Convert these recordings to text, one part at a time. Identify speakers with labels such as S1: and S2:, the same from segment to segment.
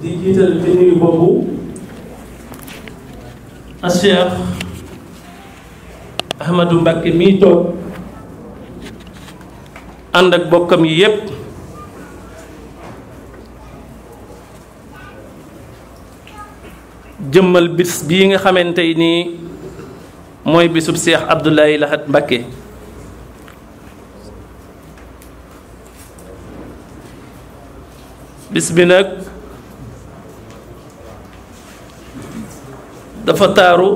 S1: di jiital ci nuyu boobu a Cheikh Ahmadou Mbacké mii toog ànd ak bokkam yi yépp jëmmal bis bii nga xamante ni mooy bisub Cheikh Abdoulaye Lahat Mbacké bis bi nag dafa taaru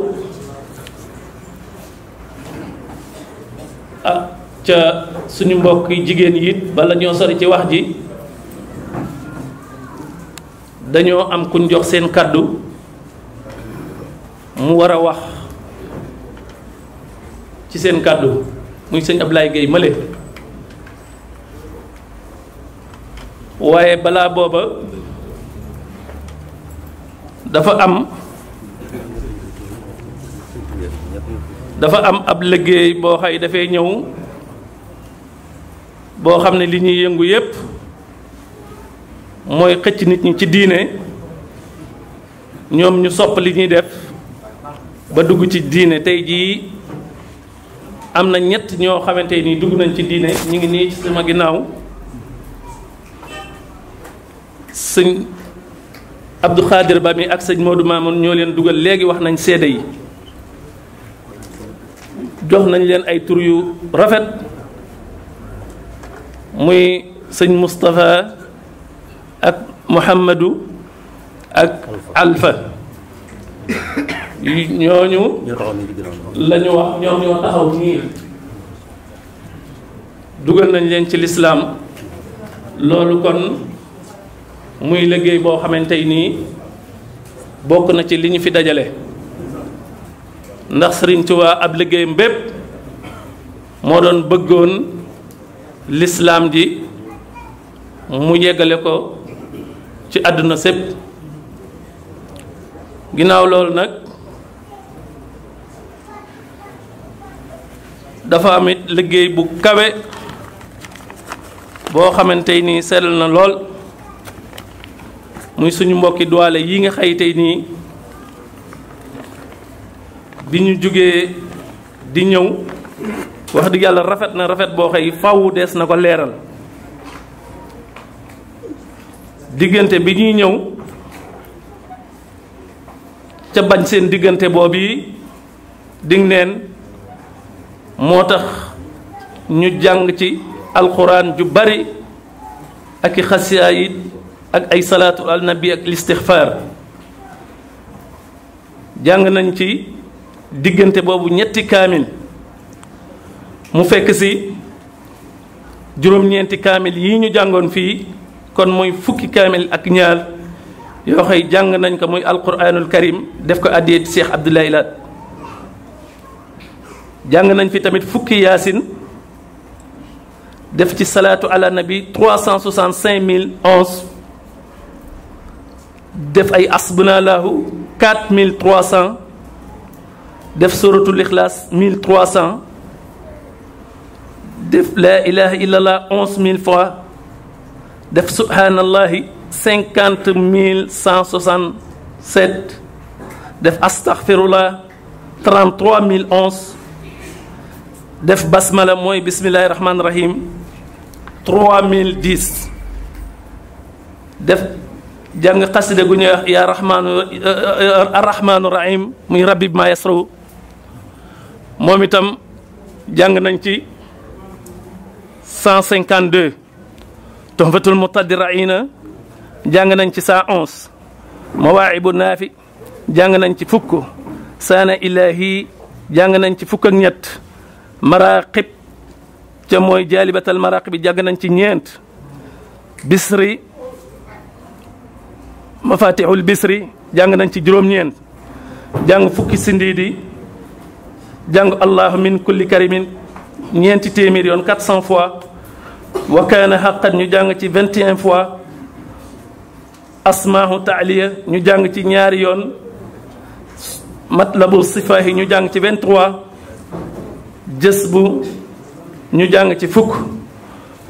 S1: ca suñu mbokk jigéen yi it bala ñoo sori ci wax ji dañoo am kuñ jox seen kàddu mu war a wax ci seen kàddu muy sëñ Ablaye Gueye Male waaye balaa booba dafa am ab liggéey boo xay dafay ñëw boo xam ne li ñuy yëngu yépp mooy xëcc nit ñi ci diine ñoom ñu sopp li ñuy def ba dugg ci diine tey jii am na ñett ñoo xamante ni dugg nañ ci diine ñu ngi nii ci sama ginnaaw sëñ Abdou Khadir Ba mi ak sëñ Modou Mamoun ñoo leen dugal léegi wax nañ seede yi jox nañ leen ay tur yu rafet muy sëñ Moustapha ak Mouhamadou ak Alpha ñooñu lañu wax ñoom ñoo taxaw nii dugal nañ leen ci lislaam loolu kon muy liggéey boo xamante nii bokk na ci li ñu fi dajale ndax Sëriñ Tuubaa ab liggéeyam bépp moo doon bëggoon lislaam ji mu yeggale ko ci àdduna sépp ginnaaw loolu nag dafa amit liggéey bu kawe boo xamante nii sell na lool muy suñu mbokki doole yi nga xëy tey nii bi ñu jógee di ñëw wax dëgg yàlla rafet na rafet boo xëy faw dees na ko leeral diggante bi ñuy ñëw ca bañ seen diggante boobu dig neen moo tax ñu jàng ci alxuraan ju bari ak i xasiyaayit ak ay salaatu al nabi ak listixfaar jàng nañ ci diggante boobu ñetti kaamil mu fekk si juróom-ñeenti kaamil yi ñu jàngoon fii kon mooy fukki kaamil ak ñaar yoo xëy jàng nañ ko muy alquranul karim def ko addiyee Cheikh Abdoulaye Lahat jàng nañ fi tamit fukki yaasin def ci salaatu ala nabi 365 def ay asbunallahu 4300 def suratul ixlaas 1300 def la ilaha illallah 11000 fois def subhanallahi 50167 def astaghfirullah 33011 def basmala mooy bismillahi rahmaani rahim 3010 def jàng xasida gu ñuy wax yaa rahmaanu arrahmaanu rahim muy rabbi ma yasru moom itam jàng nañ ci 152 tuhfatul mutadirina jàng nañ ci 111 mawaahibu naafi jàng nañ ci fukk saana ilahi jàng nañ ci fukk ak ñett maraqib ca mooy jaalibatal maraqib bi jàng nañ ci ñeent bisri mafatihul bisri jàng nañ ci juróom-ñeent jàng fukki sindiidi jàng allahu min kulli karimin ñeenti téeméer yoon 400 fois wa kaana haqqan ñu jàng ci 21 fois asmaahu taaliya ñu jàng ci ñaari yoon matlabu sifaahi ñu jàng ci 23 jës bu ñu jàng ci fukk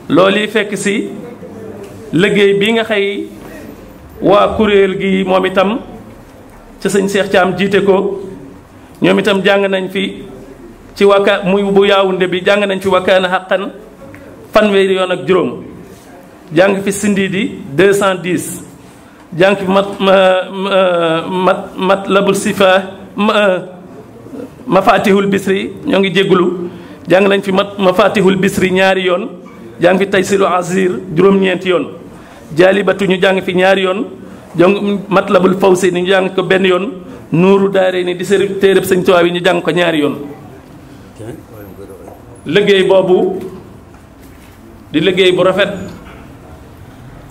S1: loolu yi fekk si liggéey bi nga xëy waa kuréel gi moom itam ca sëñ Cheikh Thiam jiite ko ñoom itam jàng nañ fi ci waka muy bu Yaawunde bi jàng nañ fi wakaana xaqan fanweeri yoon ak juróom jàng fi Sindiidi 210 jàng fi matlabul sifa mafatihul bisri ñoo ngi jéggulu jàng nañ fi mafatihul bisri ñaari yoon jàng fi taysilu azir juróom-ñeenti yoon jaalibatu ñu jàng fi ñaari yoon jàng matlabul fawsi ni ñu jàng ko benn yoon nuuru daare ni di sëri téereb sëñ Tuubaa yi ñu jàng ko ñaari yoon liggéey boobu di liggéey bu rafet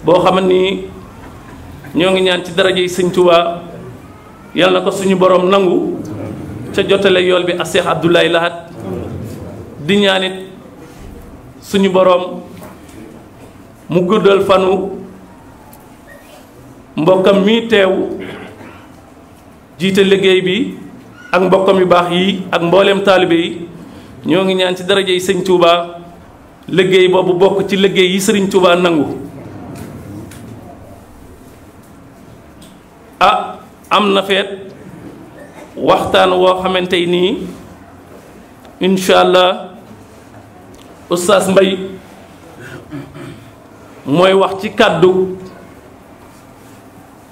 S1: boo xam ni ñoo ngi ñaan ci daraja yi sëñ Tuubaa yàlla na ko suñu borom nangu ca jotale yool bi ak Cheikh Abdoulaye Lahat di ñaanit suñu borom mu guddal fanu mbokkam mi teew jiite liggéey bi ak mbokkam yu baax yi ak mbooleem taalibe yi ñoo ngi ñaan ci daraja yi sëñ Touba liggéey boobu bokk ci liggéey yi sëriñ Touba nangu am na feet waxtaan woo xamante nii incha allah Oustaz Mbaye mooy wax ci kàddu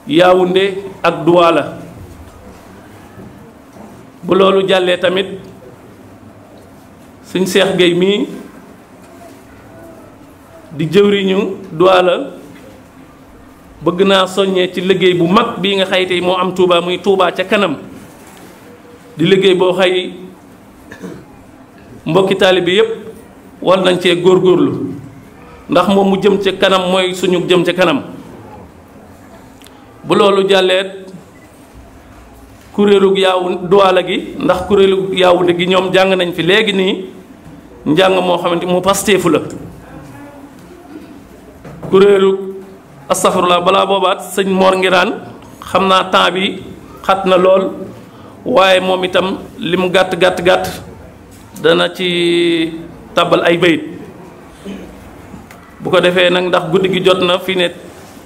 S1: Yaawunde ak Douala bu loolu jàllee tamit suñ Cheikh Gueye mii di jëwriñu Douala bëgg naa soññee ci liggéey bu mag bii nga xayte moo am Touba muy Touba ca kanam di liggéey boo xay mbokki taalibe yépp war nañ cee góorgóorlu ndax moom mu jëm ca kanam mooy suñu jëm ca kanam bu loolu jàlleet kuréelu Douala gi ndax kuréelu Yaawunde gi ñoom jàng nañ fi léegi nii njàng moo xamante mu pasteefu la kuréelu astafurlah balaa boobaat sëñ Mor Ngiraan xam naa temps bi xat na lool waaye moom itam li mu gàtt gàtt gàtt dana ci tabal ay bayit bu ko defee nag ndax guddi gi jot na fi ne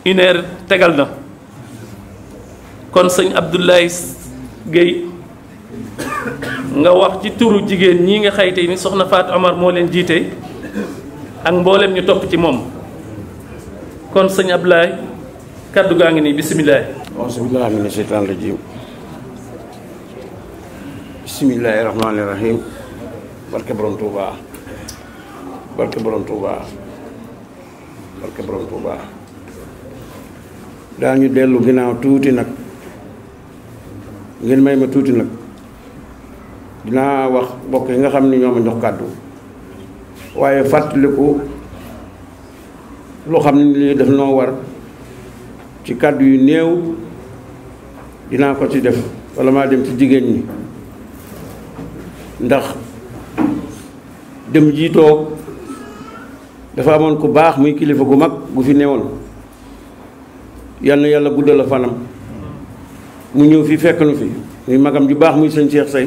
S1: 1h tegal na kon sëñ Abdoulaye Gueye nga wax ci turu jigéen ñi nga xayte ni soxna Fatou Omar moo leen jiite ak mboolem ñu topp ci moom kon sëñ Abdoulaye kaddu gaa ngi nii bisimilah.
S2: auzu billaahi mina sheytaani rajiim bismillaahi rahmaani rahiim barke borom Touba barke borom Touba barke borom Touba daañu dellu ginnaaw tuuti nag ngeen may ma tuuti nag dinaa wax mbokk yi nga xam ni ñoo ma jox kàddu waaye fàttaliku loo xam ne lii daf noo war ci kàddu yu néew dinaa ko ci def walla maa dem ci jigéen ñi ndax dem jiitoo dafa amoon ku baax muy kilifa gu mag gu fi newoon yal na yàlla guddal la fanam mu ñëw fi fekk nu fi muy magam ju baax muy sëñ Cheikh Say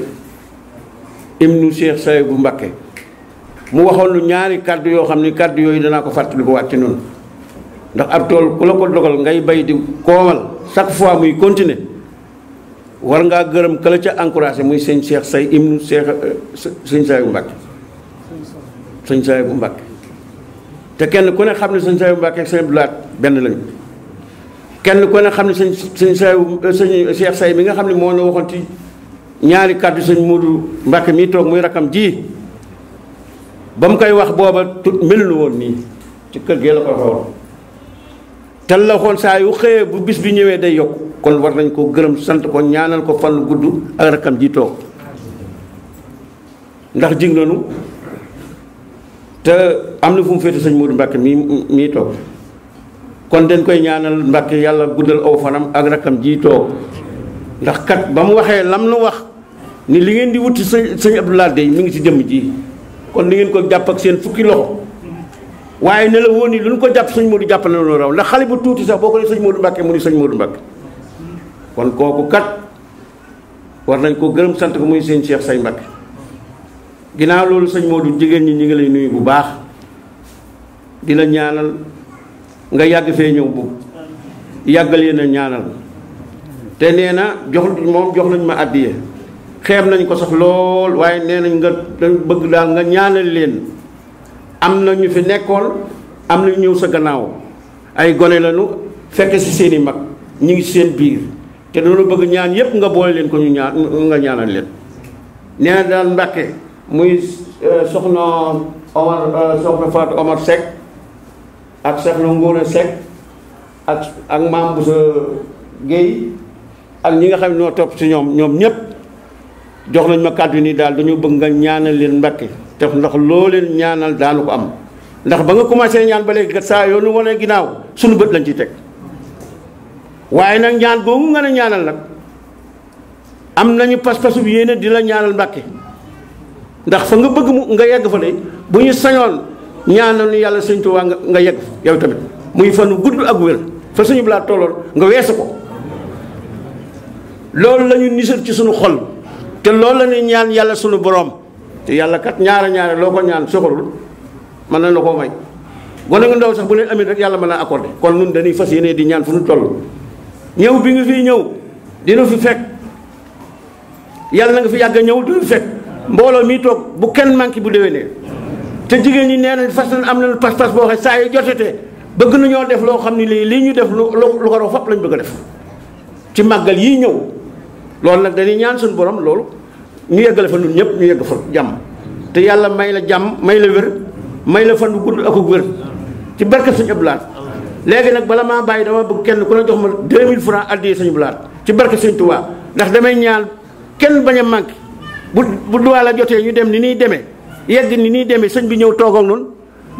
S2: ibnu Cheikh Say bu Mbakke mu waxoon lu ñaari kàddu yoo xam ni kàddu yooyu danaa ko fàttali ko waat ci noonu ndax ab tool ku la ko dogal ngay bay di koomal chaque fois muy continuer war ngaa gërëm ka la ca encouragé muy sëñ Cheikh Say ibnu Cheikh sëñ Say bu Mbakke sëñ Say bu Mbakke te kenn ku ne xam ne sëñ Say bu Mbakke ak sëñ Abdou Lahad benn lañu kenn ku ne xam ne sëñ Cheikh Say mi nga xam ne moo na waxoon ci ñaari kàddu sëñ Modou Mbakke mi toog muy rakam ji ba mu koy wax booba melunu woon nii ci kër gee la ko waxoon te la waxoon saa yu xëyee bu bis bi ñëwee day yokk kon war nañ ko gërëm sant ko ñaanal ko fan gudd ak rakam ji toog ndax jig nañu te am na fu mu féete sëñ Modou Mbakke mii toog kon dañ koy ñaanal Mbakke yàlla guddal aw fanam ak rakam ji toog ndax kat ba mu waxee lam nu wax ni li ngeen di wuti sëñ Abdou Lahad dey mi ngi ci jëmm ji kon li ngeen ko jàpp ak seen fukki loxo waaye ne la woon ni lu ñu ko jàpp sëñ Modou jàpp na lu raw ndax xale bu tuuti sax boo ko ne sëñ Modou Mbakke mu ni sëñ Modou Mbakke kon kooku kat war nañ ko gërëm sant ko muy seen Cheikh Say Mbakke ginnaaw loolu sëñ Modou jigéen ñi ngi lay nuyu bu baax di la ñaanal nga yàgg fee ñëw bu yàggal yéen a ñaanal te nee na jox nañ ma àddiya xeeb nañ ko sax lool waaye nee nañ nga dañ bëgg daal nga ñaanal leen. am na ñu fi nekkoon am na ñëw sa gannaaw ay gone lañu fekk ci seeni mag ñu ngi seen biir te dañoo bëgg ñaan yépp nga boole leen ko ñu ñaan nga ñaanal leen. nee na daal Mbàkke muy soxna Fatou Omar Seck ak soxna Ngóone Seck ak maam bu sa Guèye ak ñi nga xam ne ñoo topp ci ñoom ñépp jox nañ ma kàddu nii daal dañoo bëgg nga ñaanal leen Mbàkke te ndax loo leen ñaanal daanu ko am ndax ba nga commencé ñaan ba léegi kat saa yoonu wane ginnaaw suñu bët lañ ciy teg waaye nag ñaan googu nga ne ñaanal nag am nañu pas-pasu yéene di la ñaanal Mbàkke ndax fa nga bëgg nga yegg fa de bu ñu sañoon ñaanal ni yàlla Sëñ Tuubaa nga yegg fa yow tamit muy fan gudd ak wér fa suñu balaa tolloon nga weesu ko loolu la ñu nisal ci suñu xol te loolu la ñuy ñaan yàlla suñu boroom te yàlla kat ñaare loo ko ñaan soxorul mën na la koo may gone nga ndaw sax bu leen amit rek yàlla mën naa accordé kon nun dañuy fas yéene di ñaan fu ñu toll ñëw bi nga fiy ñëw dina fi fekk yàlla na nga fi yàgg a ñëw dina fi fekk mbooloo mi toog bu kenn manqué bu déwénee te jigéen ñi nee na fas nañ am nañu pas-pas boo xam saa yu jotetee bëgg nañoo def loo xam ne lii ñu def lu ko raw fopp lañ bëgg a def ci màggal yii ñëw loolu nag dañuy ñaan suñu borom loolu ñu yeggale fa ñun ñëpp ñu yegg fa jàmm te yàlla may la jàmm may la wér may la fan bu gudd ak wér ci barke Sëñ Abdou Lahad léegi nag bala maa bàyyi dama bëgg kenn ku ne jox ma 2000 francs addiyee Sëñ Abdou Lahad ci barke Sëñ Tuubaa ndax damay ñaan kenn bañ a manqué bu duwaa la jotee ñu dem ni ñuy demee yegg ni ñuy demee sëñ bi ñëw toog ak noonu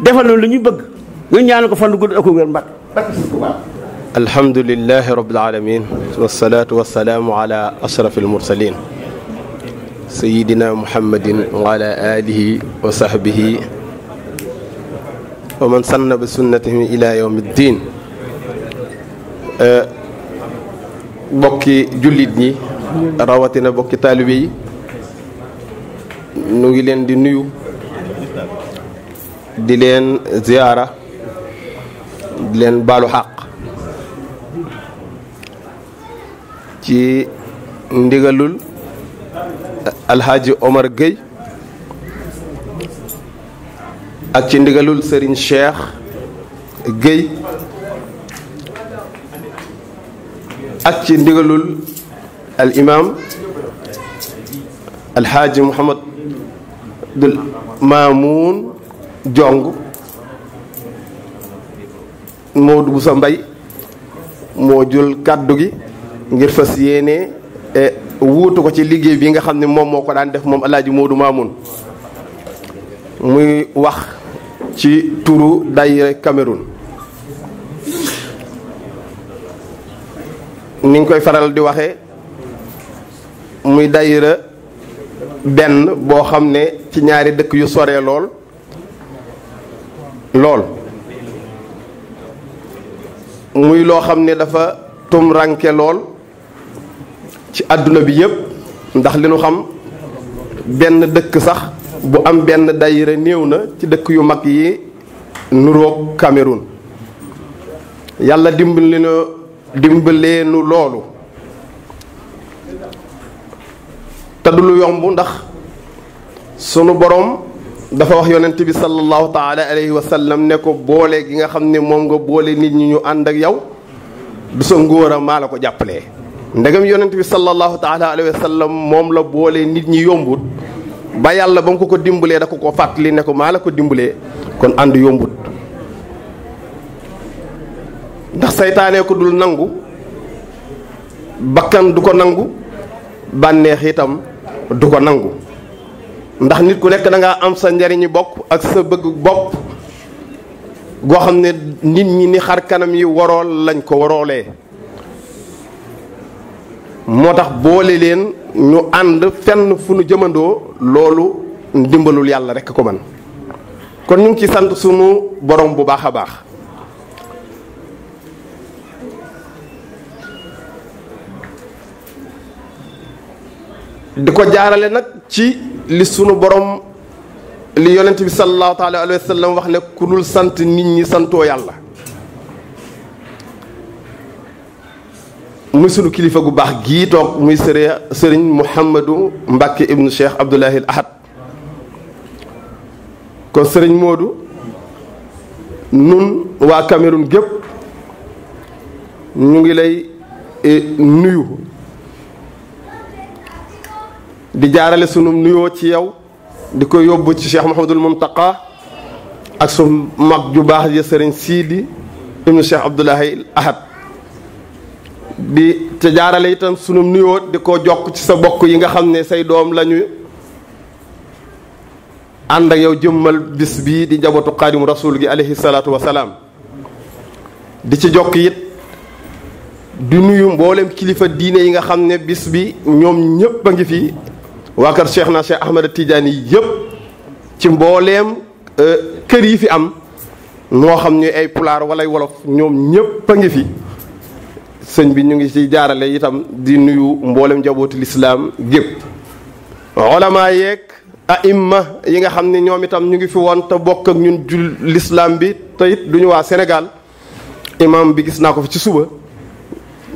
S2: defal noonu li ñu bëgg ñu ñaan ko fan bu gudd ak wér mbàkk barke Sëñ Tuubaa.
S3: alhamdulillahi rabbil alamin wassalatu wassalamu ala ashrafil mursalin sayidina muhammadin wa ala alihi wa sahbihi wa man sanna bi sunnatihi ila yawmi ddin. bokki jullit ñi rawatina bokki taalibe yi nu ngi leen di nuyu di leen ziyaara di leen baalu xaq ci ndigalul alxaaji Omar Gueye ak ci ndigalul Serigne Cheikh Gueye ak ci ndigalul al imam alxaaji Mouhamadul Mamoun Jong Modou Boussa Mbaye moo jël kàddu gi ngir fas yéene wuutu ko ci liggéey bi nga xam ne moom moo ko daan def moom alaaji Modou Mamoun muy wax ci turu daayira Cameroun. ni nga koy faral di waxee muy daayira benn boo xam ne ci ñaari dëkk yu soree lool muy loo xam ne dafa tumranke lool ci àdduna bi yépp ndax li nu xam benn dëkk sax bu am benn daayira néew na ci dëkk yu mag yi nuroog Cameroun. yàlla dimbaleenu loolu te du lu yomb ndax sunu borom dafa wax yonent bi sallallahu taala alayhi wa sallam ne ko boole gi nga xam ne moom nga boole nit ñi ñu ànd ak yow du sa ngóor a maa la ko jàppalee. ndegam yonent bi sallallahu taala alayhi wa sallam moom la boole nit ñi yombut ba yàlla ba mu ko dimbalee da ko fàttali ne ko maa la ko dimbalee kon ànd yombut. ndax saytaanee ko dul nangu bakkan du ko nangu bànneex itam du ko nangu ndax nit ku nekk da ngaa am sa njariñi bopp ak sa bëgg bopp goo xam ne nit ñi ni xar kanam yi warool lañ ko waroolee. moo tax boole leen ñu ànd fenn fu nu jëmandoo loolu ndimbalul yàlla rekk ko man kon ñu ngi ci sant sunu borom bu baax a baax. di ko jaarale nag ci li sunu borom li yonent bi sallallahu taala alayhi wa sallam wax ne ku dul sant nit ñi santoo yàlla muy sunu kilifa gu baax gii toog muy sëriñ Mouhamadou Mbacke ibnu Cheikh Abdoulahi al Ahad kon sëriñ Modou nun waa Cameroun gépp ñu ngi lay nuyu di jaarale sunu nuyoo ci yow di ko yóbbu ci Cheikh Mouhamadul Mountakha ak su mag ju baax ji sëriñ Sidi ibnu Cheikh Abdoulahi al Ahad di te jaarale itam sunu nuyoo di ko jokk ci sa bokk yi nga xam ne say doom lañu ànd ak yow jëmmal bis bii di njabootu xaadimu rasul gi alayhi salaatu wa salaam di ci jokk it di nuyu mboolem kilifa diine yi nga xam ne bis bi ñoom ñëpp a ngi fi waa kër Cheikh na Cheikh Ahmed Tidiane yi yëpp ci mbooleem kër yi fi am moo xam ne ay pulaar walay wolof ñoom ñëpp a ngi fi sëñ bi ñu ngi ci jaarale itam di nuyu mboolem njabootu lislaam gépp ulama yeeg aimma yi nga xam ne ñoom itam ñu ngi fi woon te bokk ak ñun jul lislaam bi te it duñu waa Sénégal imam bi gis naa ko fi ci suba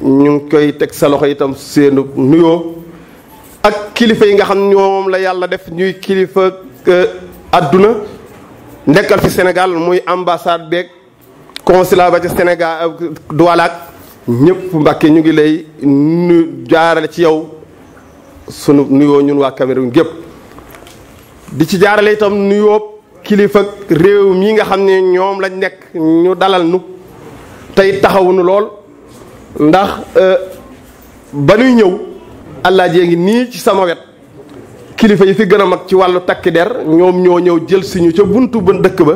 S3: ñu ngi koy teg sa loxo itam seenu nuyoo ak kilifa yi nga xam ne ñoom la yàlla def ñuy kilifa adduna nekkal fi Sénégal muy ambassade beeg consulat ba ci Sénégal doualaak ñëpp Mbàkke ñu ngi lay jaarale ci yow sunu nuyoo ñun waa Cameroun gépp di ci jaarale itam nuyoo kilifa réew mi nga xam ne ñoom lañ nekk ñu dalal nu tey taxawunu lool ndax ba nuy ñëw àllaajee ngi nii ci sama wet kilifa yi fi gën a mag ci wàllu takki der ñoom ñoo ñëw jël suñu ca buntu ba dëkk ba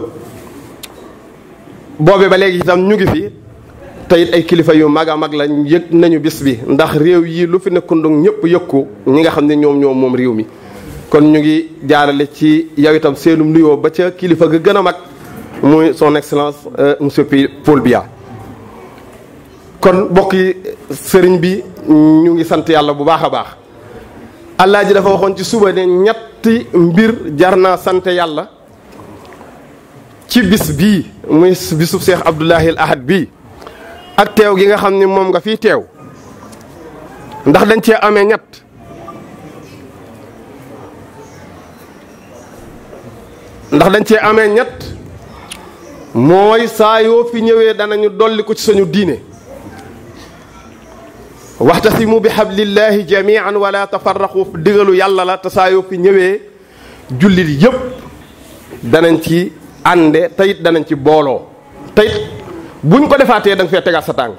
S3: boobe ba léegi itam ñu ngi fi te it ay kilifa yu mag a mag lañ yëg nañu bis bi ndax réew yi lu fi nekkundung ñëpp yëg ko ñi nga xam ne ñoom moom réew mi kon ñu ngi jaarale ci yow itam seenum nuyoo ba ca kilifa ga gën a mag muy son excellence monsieur Paul Biya kon mbokk yi sëriñ bi ñu ngi sant yàlla bu baax a baax Alaaji dafa waxoon ci suba ne ñetti mbir jar naa sant yàlla ci bis bii muy bisub Cheikh Abdoulahi al Ahad bii ak teew gi nga xam ne moom nga fii teew ndax dañ cee amee ñett mooy saa yoo fi ñëwee danañu dolli ko ci suñu diine waxtasimu bi hablillahi jamian wala tafarraqu digalu yàlla la te saa yoo fi ñëwee jullit yëpp danañ ci ànde teyit danañ ci booloo teyit buñ ko defaatee da nga fee tegaat sa tànk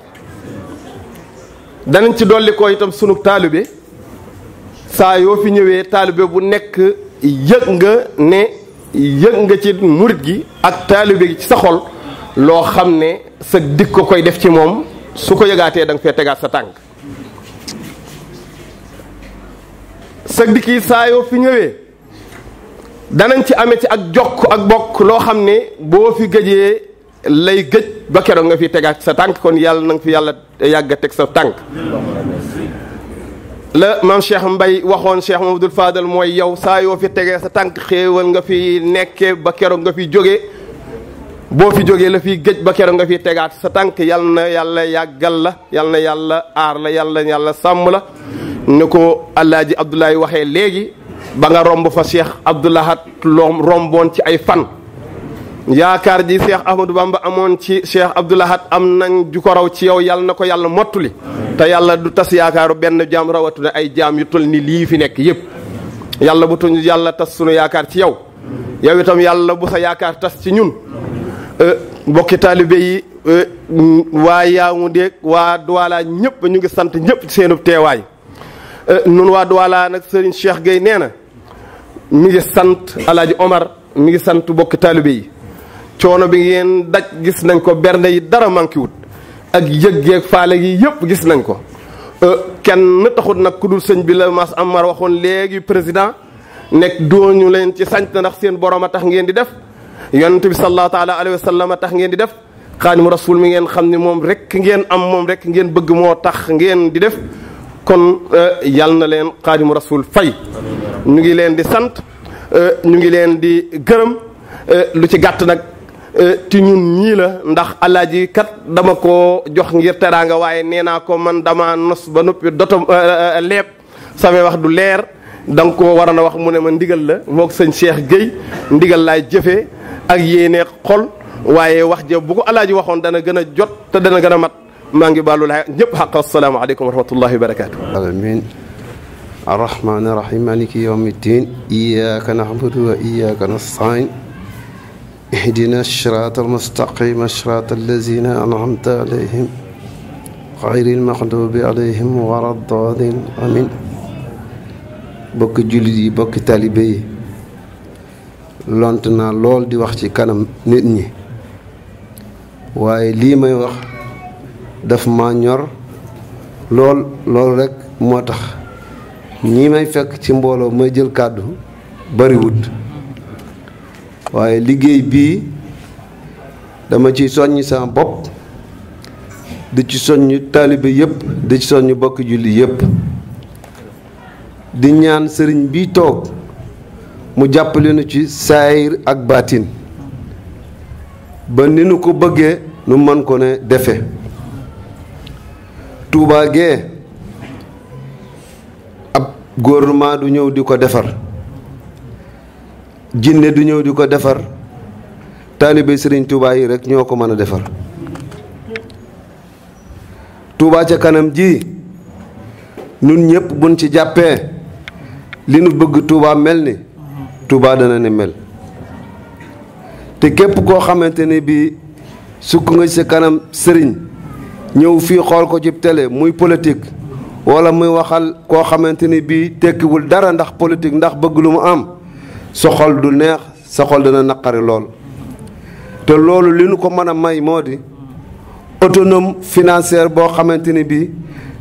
S3: danañ ci dolli ko itam sunu taalibe saa yoo fi ñëwee taalibe bu nekk yëg nga ci murit gi ak taalibe gi ci sa xol loo xam ne sa dikk ko koy def ci moom su ko yëgaatee da nga fee tegaat sa tànk sa dikk yi saa yoo fi ñëwee danañ ci amee ci ak jokk ak bokk loo xam ne boo fi gëjee lay gëj ba keroog nga fi tegaat sa tànk kon yàlla na nga fi yàlla yàgg a teg sa tànk la maam Cheikh Mbay waxoon Cheikh Mamadou Fadal mooy yow saa yoo fi tegee sa tànk xéewal nga fi nekkee ba keroog nga fi jógee boo fi jógee la fi gëj ba keroog nga fi tegaat sa tànk yal na yàlla yàggal la yal na yàlla aar la yàlla sàmm la ne ko Alaaji Abdoulaye waxee léegi ba nga romb fa Cheikh Abdoulahat romboon ci ay fan yaakaar ji Cheikh Ahmadou Bamba amoon ci Cheikh Abdoulahat am nañ ju ko raw ci yow yàlla na ko yàlla mottuli te yàlla du tas yaakaaru benn jaam rawatu ne ay jaam yu toll ni lii fi nekk yëpp yàlla bu tuñ yàlla tas sunu yaakaar ci yow yow itam yàlla bu sa yaakaar tas ci ñun mbokki taalibe yi waa yaamu déeg waa Douala ñëpp ñu ngi sant ñëpp ci seenub teewaay nun waa Douala nag Serigne Cheikh Gueye nee na mi ngi sant Alaaji Omar mi ngi sant bokki taalibe yi coono bi ngeen daj gis nañ ko bernde yi dara manqué wut ak yëggeeg faale gi yëpp gis nañ ko kenn taxut nag ku dul sëñ bi la mas Amar waxoon léegi président nekk dooñu leen ci sant ndax seen borom a tax ngeen di def yonent bi sallallahu taala alayhi wa sallam a tax ngeen di def xaadimu rasul mi ngeen xam ne moom rek ngeen am moom rek ngeen bëgg moo tax ngeen di def kon yal na leen xaadimu rasul fay ñu ngi leen di sant ñu ngi leen di gërëm lu ci gàtt nag ci ñun ñii la ndax alaaji kat dama ko jox ngir teraanga waaye nee naa ko man dama nos ba noppi dotom lépp samay wax du leer da nga koo waroon a wax mu ne ma ndigal la moog sëñ Cheikh Gueye ndigal laay jëfee ak yéene xol waaye wax ja bu ko alaaji waxoon dana gën a jot te dana gën a mat maa ngi baalu la ñëpp xaq assalaamu aleykum wa rahmatullahi wa barakaatu.
S4: alamin arrahmani rahim maliki yawmi ddin iyyaka na'budu wa iyyaka nasta'in ihdina sirata almustaqima sirata allazina an'amta alayhim ghayril maghdubi alayhim wala ddaalin amin. bokki jullit yi bokki talibe yi lont naa lool di wax ci kanam nit ñi waaye lii may wax daf ma ñor lool rekk moo tax ñi may fekk ci mbooloo may jël kàddu bariwut waaye liggéey bii dama ciy soññ sama bopp di ci soññ taalibe yépp di ci soññ bokki julli yépp di ñaan sëriñ bi toog mu jàppale nu ci saayir ak baatin ba ni nu ko bëggee nu mën ko ne defe Touba gee ab gouvernement du ñëw di ko defar jinne du ñëw di ko defar taalibe sëriñ Touba yi rekk ñoo ko mën a defar Touba ca kanam ji nun ñépp buñ ci jàppee li nu bëgg Touba mel ni Touba dana ne mel te képp koo xamante ne bii sukk nga ci sa kanam sëriñ ñëw fii xool ko ci télé muy politique walla muy waxal koo xamante ni bii tekkiwul dara ndax politique ndax bëgg lu mu am sa xol du neex sa xol dana naqari lool te loolu li nu ko mën a may moo di autonome financière boo xamante ni bii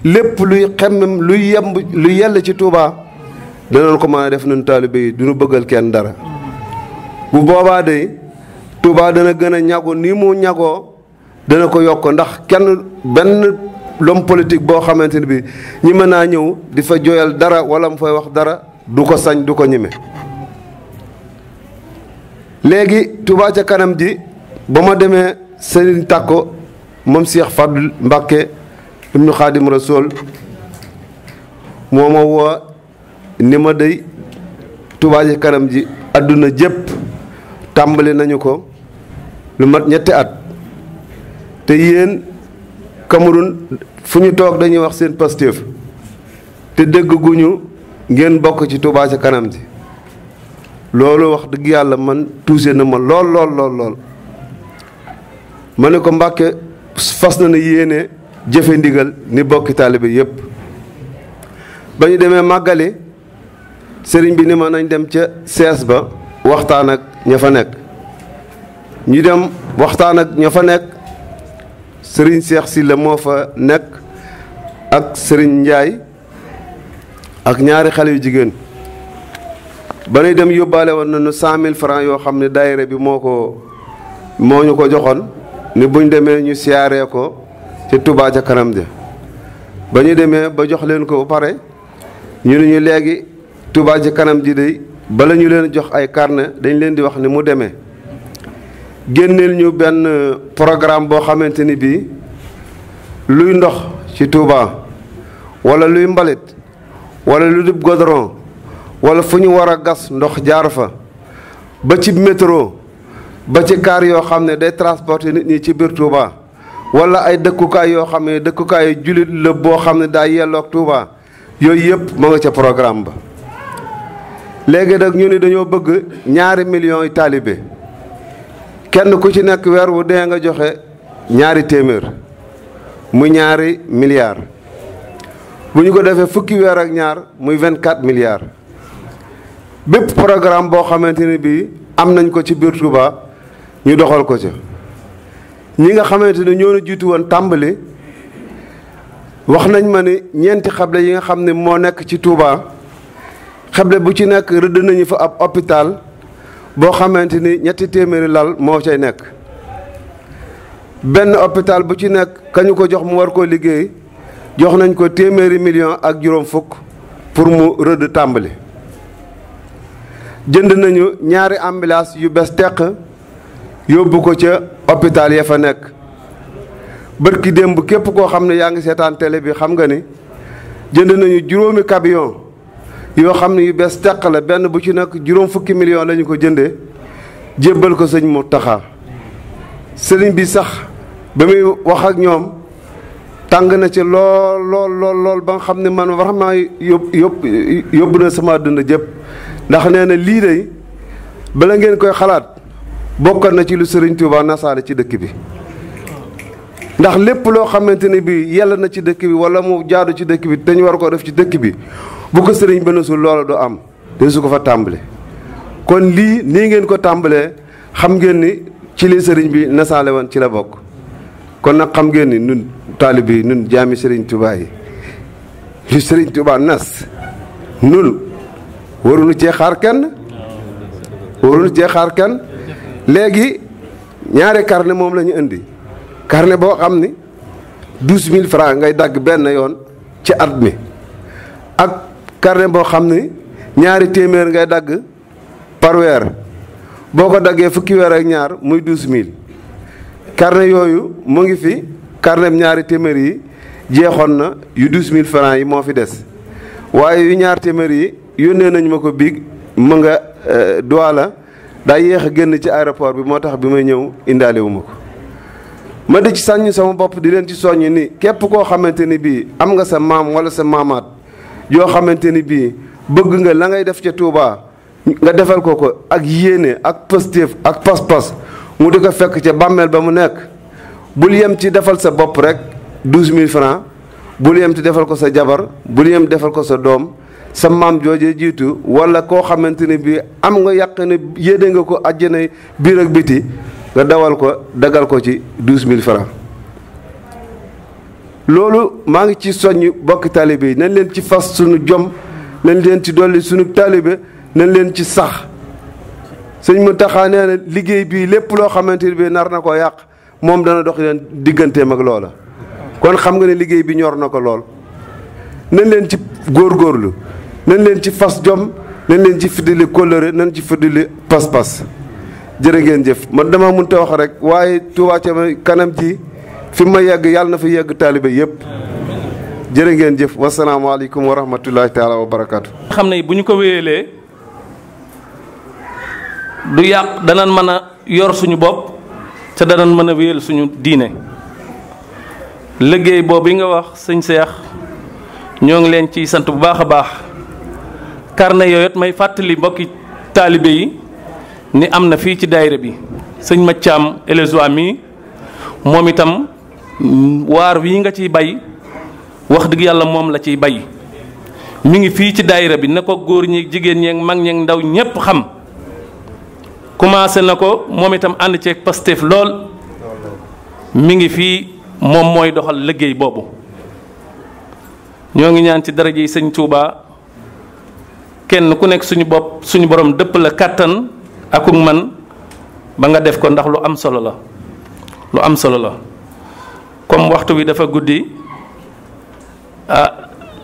S4: lépp luy xemmem luy yell ci Touba danañ ko mën a def nun taalibe yi du ñu bëggal kenn dara bu boobaa de Touba dana gën a ñagu ni mu ñagoo dana ko yokk ndax benn l'homme politique boo xamante ni bi ñi mën naa ñëw di fa jooyal dara wala mu fay wax dara du ko sañ du ko ñime léegi Touba ca kanam ji ba ma demee Serigne Takko moom Cheikh Fadul Mbàkke ibnu Xaadim Rasul moo ma woo ni ma dey Touba ca kanam ji àdduna jépp tàmbali nañu ko lu mat ñetti at te yéen Cameroun fu ñu toog dañuy wax seen Pastef te dégg guñu ngeen bokk ci Touba ca kanam ji loolu wax dëgg yàlla man tuuse na ma lool ma ne ko Mbàkke fas na yéene jëfe ndigal ni bokki taalibe yépp ba ñu demee màggali sëriñ bi ni ma nañ dem ca sees ba waxtaan ak ña fa nekk ñu dem waxtaan ak ña fa nekk sëriñ Cheikh Sylla moo fa nekk ak sëriñ Njaay ak ñaari xale yu jigéen ba nuy dem yóbbaale woon nañu 100 000 francs yoo xam ne daayira bi moo ñu ko joxoon ni buñ demee ñu siyaaree ko ci Touba ca kanam ja ba ñu demee ba jox leen ko ba pare ñu ne ñu léegi Touba ca kanam ji de bala ñu leen jox ay carnet dañ leen di wax ni mu demee génneel ñu benn programme boo xamante ni bii luy ndox ci Touba wala luy mbalit wala lu dub goudron wala fu ñu war a gas ndox jaar fa ba ci métro ba ci car yoo xam ne day transporter nit ñi ci biir Touba wala ay dëkkukaay yoo xam ne dëkkukaay jullit la boo xam ne daa yelloog Touba yooyu yëpp ma nga ca programme ba léegi nag ñu ni dañoo bëgg 2 millions yi taalibe kenn ku ci nekk weer wu dee nga joxe 2 téeméer muy 2 milliards bu ñu ko defee fukki weer ak ñaar muy 24 milliards bépp programme boo xamante ni bii am nañ ko ci biir Touba ñu doxal ko ca ñi nga xamante ne ñoo na jiitu woon tàmbali wax nañ ma ni 4 xable yi nga xam ne moo nekk ci Touba xable bu ci nekk rëdd nañu fa ab hôpital boo xamante ni 2 téeméeri lal moo cay nekk benn hôpital bu ci nekk kañu ko jox mu war koo liggéey jox nañ ko 100 millions ak juróom fukk pour mu rëdd tàmbali jënd nañu 2 ambulance yu bees teq yóbbu ko ca hôpital ya fa nekk. bërki démb képp koo xam ne yaa ngi seetaan télé bi xam nga ni jënd nañu juróomi camion yoo xam ne yu bees teq la, benn bu ci nekk juróom fukki million lañu ko jëndee jébbal ko sëñ Mountakha. sëriñ bi sax ba muy wax ak ñoom tàng na ci lool ba nga xam ne man vraiment yóbbu na sama àdduna jëpp, ndax nee na lii de bala ngeen koy xalaat bokkoon na ci lu sëriñ Touba nasaale ci dëkk bi. ndax lépp loo xamante ne bii yàlla na ci dëkk bi wala mu jaadu ci dëkk bi dañu war koo def ci dëkk bi bu ko sëriñ ba nasul loola du am te su ko fa tàmbale. kon lii nii ngeen ko tàmbalee xam ngeen ni ci li sëriñ bi nasaale woon ci la bokk. kon nag xam ngeen ni nun taalibe yi nun jaami sëriñ Touba yi li sëriñ Touba nas nun waruñu cee xaar kenn léegi ñaari carnet moom la ñu indi. carnet boo xam ni 12000 francs ngay dagg benn yoon ci at mi ak carnet boo xam ni ñaari téeméer ngay dagg par weer boo ko daggee fukki weer ak ñaar muy 12000. carnet yooyu mu ngi fi, carnet ñaari téeméer yi jeexoon na, yu 12000 francs yi moo fi des waaye yu ñaar téeméer yi yónnee nañu ma ko biig mu nga Douala daa yéex a génn ci aéroport bi moo tax bi may ñëw indaale wu ma ko. ma di ci sàññ sama bopp di leen ci soññ ni képp koo xamante ni bii am nga sa maam wala sa maamaat yoo xamante ni bii bëgg nga la ngay def ca Touba nga defal ko ak yéene ak positif ak pas-pas mu di ko fekk ca bàmmeel ba mu nekk. bul yem ci defal sa bopp rek 12000 francs, bul yem ci defal ko sa jabar, bul yem defal ko sa doom, sa maam joojee jiitu wala koo xamante ne bii am nga yàq ne yéene nga ko àjjana biir ak biti nga dawal ko dagal ko ci 12000 francs. loolu maa ngi ci soññ bokki taalibe yi nañ leen ci fas suñu jom, nañ leen ci dolli suñu taalibe, nañ leen ci sax. sëñ Mountakha nee na liggéey bii lépp loo xamante ne bii nar na ko yàq moom dana dox leen digganteem ak loola. kon xam nga ne liggéey bi ñor na ko lool. nañ leen ci góorgóorlu, nañ leen ci fas jom, nañ leen ci fiddili kóllëre, nañ ci fiddili pas-pas. jërë ngeen jëf man dama mënta wax rek waaye Touba ca kanam ji fi ma yegg yàlla na fa yegg taalibe yëpp. jërë ngeen jëf wasalaamaaleykum wa rahmatullahi taala wa barakaatu.
S1: xam ne bu ñu ko wéyalee du yàq, danañ mën a yor suñu bopp te danañ mën a wéyal suñu diine. liggéey boobu yi nga wax sëñ Seex ñoo ngi leen ciy sant bu baax a baax. carnet yooyu it may fàttali mbokki taalibe yi ni am na fii ci daayira bi sëñ Mathiam Elezwa mi moom itam waar wii nga ciy bay wax dëgg yàlla moom la ciy bay. mi ngi fii ci daayira bi na ko góor ñi jigéen ñeeg mag ñeeg ndaw ñépp xam. commencé na ko moom itam ànd ceeg Pastef lool. mi ngi fii moom mooy doxal liggéey boobu. ñoo ngi ñaan ci daraja yi sëñ Touba kenn ku nekk suñu bopp suñu borom dëpp la kàttan akuk man ba nga def ko, ndax lu am solo la, lu am solo la. comme waxtu wi dafa guddi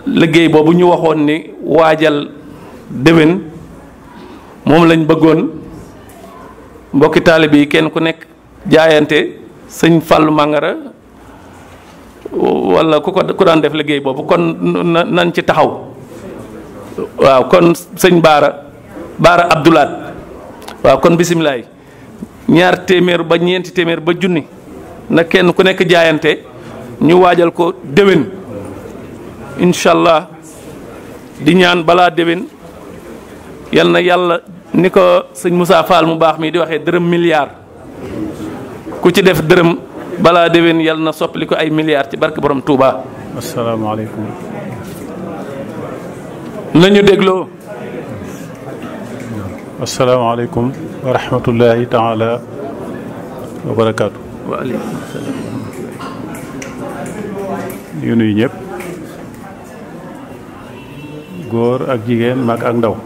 S1: liggéey boobu ñu waxoon ni waajal déwén moom lañ bëggoon mbokki taalibe yi kenn ku nekk jaayante sëñ Fallou Mangara wala ku daan def liggéey boobu kon nañ ci taxaw. waaw kon sëñ Baara Abdoulaat waaw kon bisimilaay 2 téeméer ba 4 téeméer ba junni na kenn ku nekk jaayante ñu waajal ko déwén incha allah di ñaan balaa déwén yal na yàlla ni ko sëñ Moussa Fall mu baax mi di waxee dërëm milliard ku ci def dërëm balaa déwén yal na soppali ko ay milliards ci barke borom Touba.
S5: asalaamaaleykum.
S1: nañu dégloo.
S5: asalaamaaleykum wa rahmatullahi taala wa barakaatu.
S1: waaleykum salaam.
S5: di nuyu ñëpp góor ak jigéen mag ak ndaw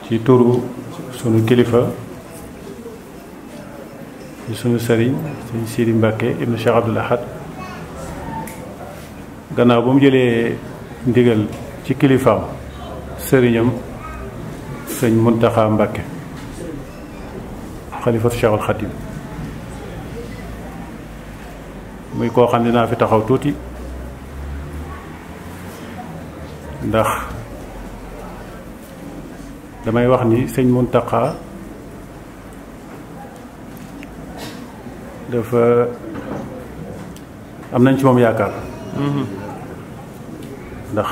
S5: ci turu sunu kilifa ci sunu sëriñ sëñ Sidi Mbacke ibnu Cheikh Abdoul Ahad gannaaw ba mu jëlee ndigal ci kilifaam sëriñam sëñ Mountakha Mbacke xalifatu Cheikhul Khadim muy koo xam dinaa fi taxaw tuuti ndax damay wax ni sëñ Muntaxa dafa am nañ ci moom yaakaar ndax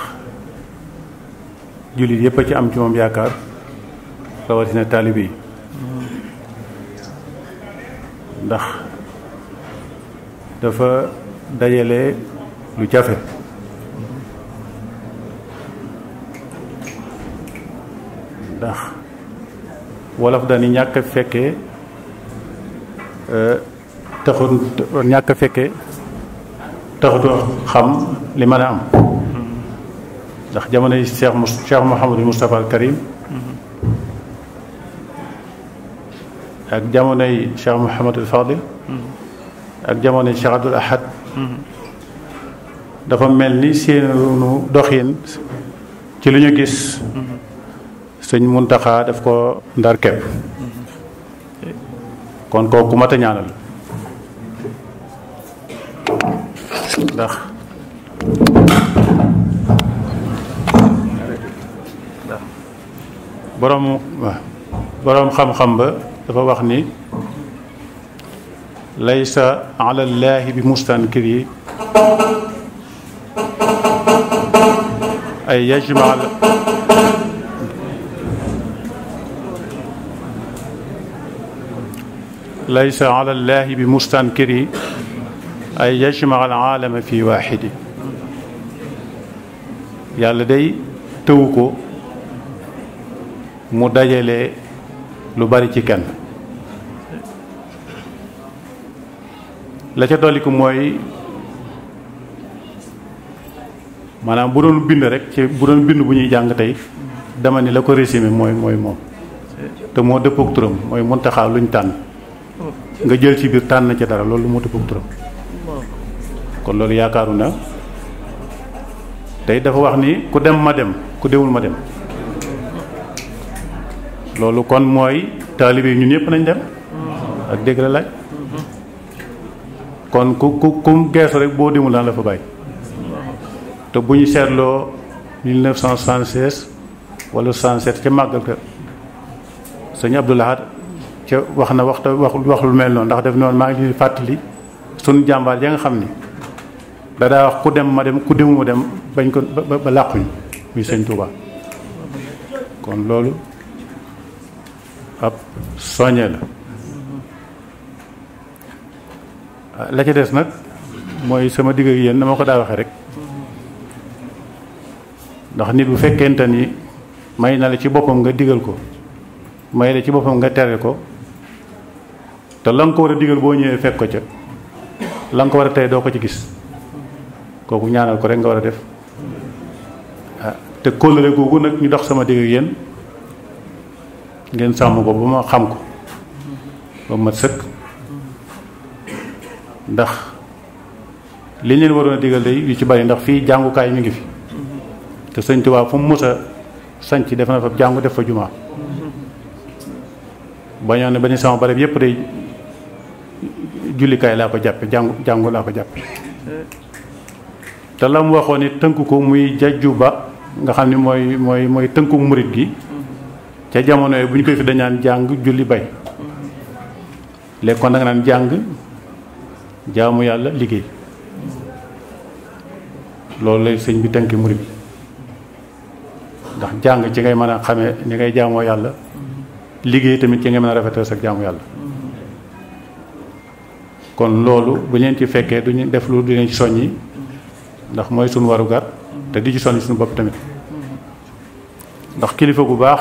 S5: jullit yépp a ci am ci moom yaakaar rawatina taalibe yi ndax dafa dajale lu jafe ndax wolof dani ñàkk a fekkee taxul ñàkk a fekkee taxutu xam li mën a am ndax jamonoy Cheikh Mouhamadou Moustapha al Karim ak jamonoy Cheikh Mouhamadou Fadil ak jamonoy Cheikh Abdoul Ahad dafa mel ni seenu doxin ci lu ñu gis sëñ Muntaxa daf ko ndar kepp kon kooku mat a ñaanal ndax boroom xam-xam ba dafa wax ni laysa ala llaahi bi mustankiri ay yajma laysa ala llaahi bi mustankiri ay yajma al aalama fi waaxidi yàlla day tëwu ko mu dajale lu bari ci kenn la ca dolliku mooy maanaam bu doon bind rek ci bu doon bind bu ñuy jàng tey dama ni la ko résumé mooy moom te moo dëppook turam mooy Muntaxa luñ tànn nga jël ci biir tànn ca dara loolu moo dëppook turam kon loolu yaakaaru na tey dafa wax ni ku dem ma dem ku demul ma dem loolu kon mooy taalibe yi ñun ñëpp nañ dem ak dégg la laaj kon ku geesu rek boo demul daan la fa bàyyi te bu ñu seetloo 1976 wala 67 ca màggal ka sëñ Abdoul Ahad ca wax na wax lu mel noonu ndax def noonu maa ngi leen fàttali sunu jàmbaar ya nga xam ni daa wax ku dem ma dem ku demul ma dem bañ ko ba làquñ muy sëñ Touba kon loolu ab soññee la ca des nag mooy sama digg ak yéen na ma ko daa waxee rek ndax nit bu fekkente ni may na la ci boppam nga digal ko may la ci boppam nga tere ko te la nga ko war a digal boo ñëwee fekk ko ca la nga ko war a tey doo ko ci gis kooku ñaanal ko rek nga war a def te kóllëre googu nag ñu dox sama digg ak yéen ngeen sàmm ko ba ma xam ko ba mat sëkk ndax li leen waroon a digal day yu ci bari ndax fii jàngukaay mi ngi fi te sëñ Tuubaa fu mu mës a sanc def na fa jàngu def fa jumaa bañoon ne ba ni sama barab yépp day jullikaay laa ko jàppe jàngu laa ko jàppe te la mu waxoon ni tënk ko muy jajju ba nga xam ni mooy tënku murit gi ca jamono yi bu ñu koy fi dañaan jàng julli bay léegi kon da nga naan jàng jaamu yàlla liggéey loolu lay sëñ bi tënki murit ndax jàng ci ngay mën a xamee ni ngay jaamoo yàlla liggéey tamit ci ngay mën a rafetal sa jaamu yàlla kon loolu bu leen ci fekkee duñu def lu du leen ci soññi ndax mooy suñu warugar te di ci soññ suñu bopp tamit ndax kilifa gu baax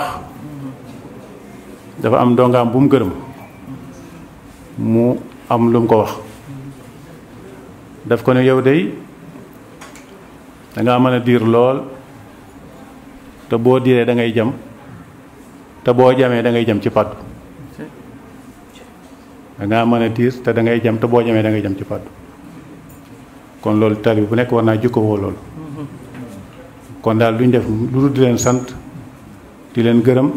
S5: dafa am dongaam bu mu gërëm mu am lu mu ko wax daf ko ne yow day dangaa mën a diir lool te boo diiree da ngay jam te boo jamee da ngay jam ci pàddu dangaa mën a diir te da ngay jam te boo jamee da ngay jam ci pàddu kon loolu tali bu nekk war naa jukko woo loolu kon daal duñ def lu dul di leen sant di leen gërëm